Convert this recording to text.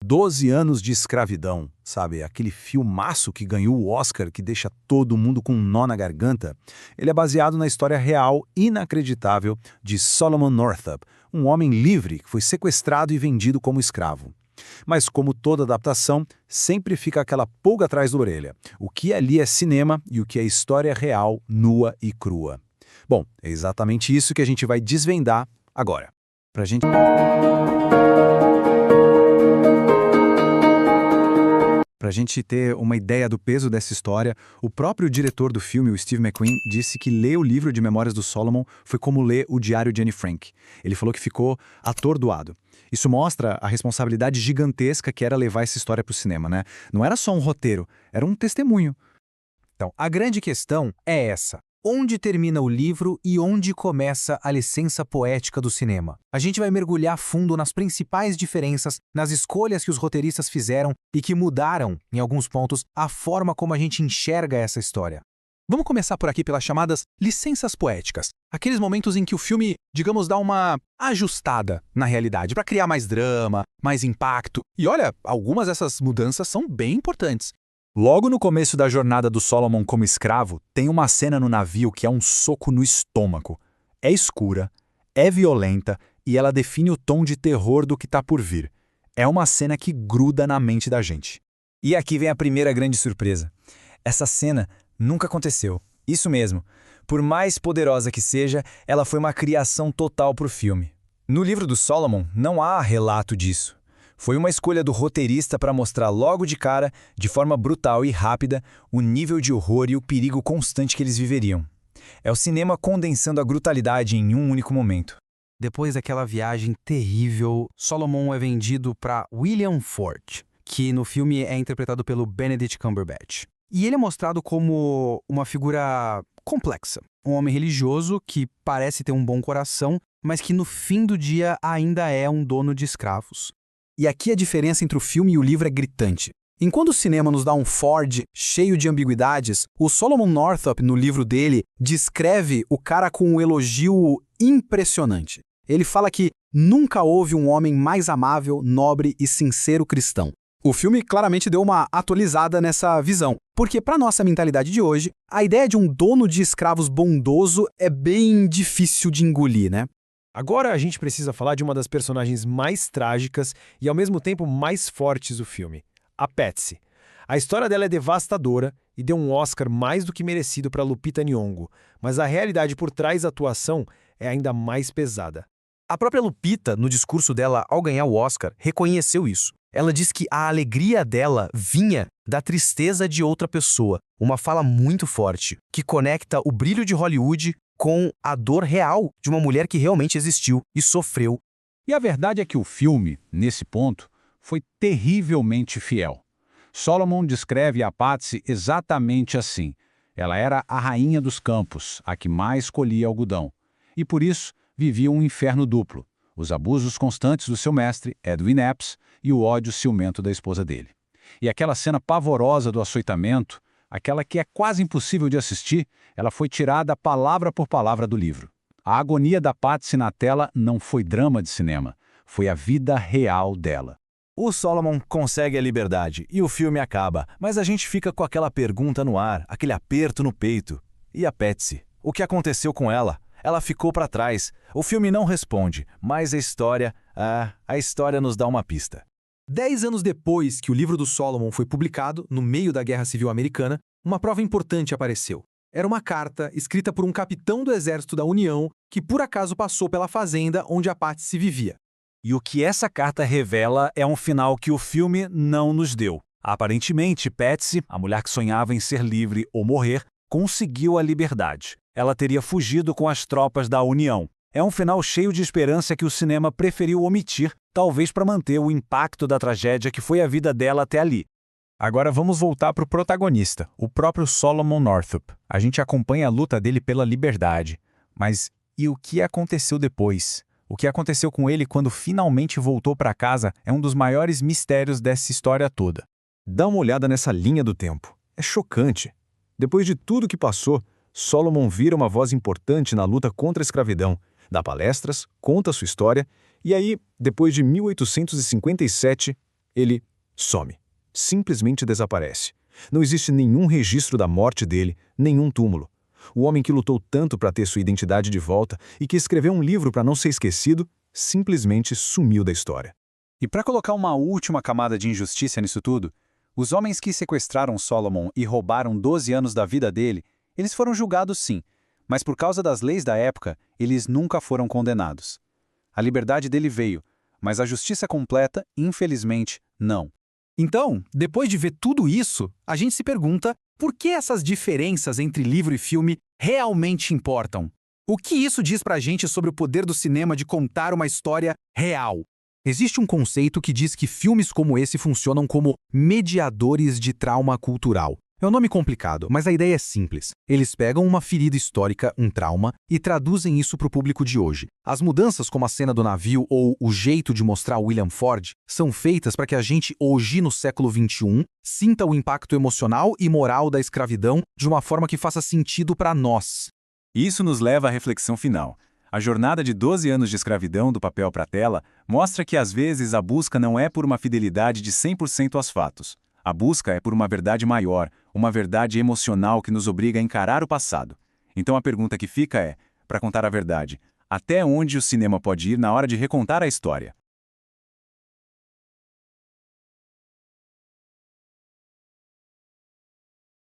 12 anos de escravidão, sabe? Aquele filmaço que ganhou o Oscar que deixa todo mundo com um nó na garganta. Ele é baseado na história real inacreditável de Solomon Northup, um homem livre que foi sequestrado e vendido como escravo. Mas como toda adaptação, sempre fica aquela pulga atrás da orelha. O que ali é cinema e o que é história real, nua e crua. Bom, é exatamente isso que a gente vai desvendar agora. Pra gente ter uma ideia do peso dessa história, o próprio diretor do filme, o Steve McQueen, disse que ler o livro de Memórias do Solomon foi como ler o diário de Anne Frank. Ele falou que ficou atordoado. Isso mostra a responsabilidade gigantesca que era levar essa história para o cinema, né? Não era só um roteiro, era um testemunho. Então, a grande questão é essa. Onde termina o livro e onde começa a licença poética do cinema? A gente vai mergulhar fundo nas principais diferenças, nas escolhas que os roteiristas fizeram e que mudaram, em alguns pontos, a forma como a gente enxerga essa história. Vamos começar por aqui pelas chamadas licenças poéticas. Aqueles momentos em que o filme, digamos, dá uma ajustada na realidade, para criar mais drama, mais impacto. E olha, algumas dessas mudanças são bem importantes. Logo no começo da jornada do Solomon como escravo, tem uma cena no navio que é um soco no estômago. É escura, é violenta e ela define o tom de terror do que está por vir. É uma cena que gruda na mente da gente. E aqui vem a primeira grande surpresa. Essa cena nunca aconteceu. Isso mesmo. Por mais poderosa que seja, ela foi uma criação total para o filme. No livro do Solomon não há relato disso. Foi uma escolha do roteirista para mostrar logo de cara, de forma brutal e rápida, o nível de horror e o perigo constante que eles viveriam. É o cinema condensando a brutalidade em um único momento. Depois daquela viagem terrível, Solomon é vendido para William Ford, que no filme é interpretado pelo Benedict Cumberbatch. E ele é mostrado como uma figura complexa. Um homem religioso que parece ter um bom coração, mas que no fim do dia ainda é um dono de escravos. E aqui a diferença entre o filme e o livro é gritante. Enquanto o cinema nos dá um Ford cheio de ambiguidades, o Solomon Northup, no livro dele, descreve o cara com um elogio impressionante. Ele fala que nunca houve um homem mais amável, nobre e sincero cristão. O filme claramente deu uma atualizada nessa visão, porque para nossa mentalidade de hoje, a ideia de um dono de escravos bondoso é bem difícil de engolir, né? Agora a gente precisa falar de uma das personagens mais trágicas e ao mesmo tempo mais fortes do filme, a Patsy. A história dela é devastadora e deu um Oscar mais do que merecido para Lupita Nyong'o, mas a realidade por trás da atuação é ainda mais pesada. A própria Lupita, no discurso dela ao ganhar o Oscar, reconheceu isso. Ela diz que a alegria dela vinha da tristeza de outra pessoa, uma fala muito forte, que conecta o brilho de Hollywood com a dor real de uma mulher que realmente existiu e sofreu. E a verdade é que o filme, nesse ponto, foi terrivelmente fiel. Solomon descreve a Patsy exatamente assim. Ela era a rainha dos campos, a que mais colhia algodão. E por isso vivia um inferno duplo. Os abusos constantes do seu mestre, Edwin Epps, e o ódio ciumento da esposa dele. E aquela cena pavorosa do açoitamento, aquela que é quase impossível de assistir, ela foi tirada palavra por palavra do livro. A agonia da Patsy na tela não foi drama de cinema, foi a vida real dela. O Solomon consegue a liberdade e o filme acaba, mas a gente fica com aquela pergunta no ar, aquele aperto no peito. E a Patsy? O que aconteceu com ela? Ela ficou para trás. O filme não responde, mas a história nos dá uma pista. 10 anos depois que o livro do Solomon foi publicado, no meio da Guerra Civil Americana, uma prova importante apareceu. Era uma carta escrita por um capitão do Exército da União que por acaso passou pela fazenda onde a Patsy vivia. E o que essa carta revela é um final que o filme não nos deu. Aparentemente, Patsy, a mulher que sonhava em ser livre ou morrer, conseguiu a liberdade. Ela teria fugido com as tropas da União. É um final cheio de esperança que o cinema preferiu omitir, talvez para manter o impacto da tragédia que foi a vida dela até ali. Agora vamos voltar para o protagonista, o próprio Solomon Northup. A gente acompanha a luta dele pela liberdade. Mas e o que aconteceu depois? O que aconteceu com ele quando finalmente voltou para casa é um dos maiores mistérios dessa história toda. Dá uma olhada nessa linha do tempo. É chocante. Depois de tudo que passou, Solomon vira uma voz importante na luta contra a escravidão, dá palestras, conta sua história, e aí, depois de 1857, Ele some. Simplesmente desaparece. Não existe nenhum registro da morte dele, nenhum túmulo. O homem que lutou tanto para ter sua identidade de volta e que escreveu um livro para não ser esquecido, simplesmente sumiu da história. E para colocar uma última camada de injustiça nisso tudo, os homens que sequestraram Solomon e roubaram 12 anos da vida dele, eles foram julgados sim, mas por causa das leis da época, eles nunca foram condenados. A liberdade dele veio, mas a justiça completa, infelizmente, não. Então, depois de ver tudo isso, a gente se pergunta por que essas diferenças entre livro e filme realmente importam? O que isso diz pra gente sobre o poder do cinema de contar uma história real? Existe um conceito que diz que filmes como esse funcionam como mediadores de trauma cultural. É um nome complicado, mas a ideia é simples. Eles pegam uma ferida histórica, um trauma, e traduzem isso para o público de hoje. As mudanças, como a cena do navio ou o jeito de mostrar William Ford, são feitas para que a gente, hoje no século XXI, sinta o impacto emocional e moral da escravidão de uma forma que faça sentido para nós. Isso nos leva à reflexão final. A jornada de 12 anos de escravidão do papel para a tela mostra que às vezes a busca não é por uma fidelidade de 100% aos fatos. A busca é por uma verdade maior, uma verdade emocional que nos obriga a encarar o passado. Então a pergunta que fica é, para contar a verdade, até onde o cinema pode ir na hora de recontar a história?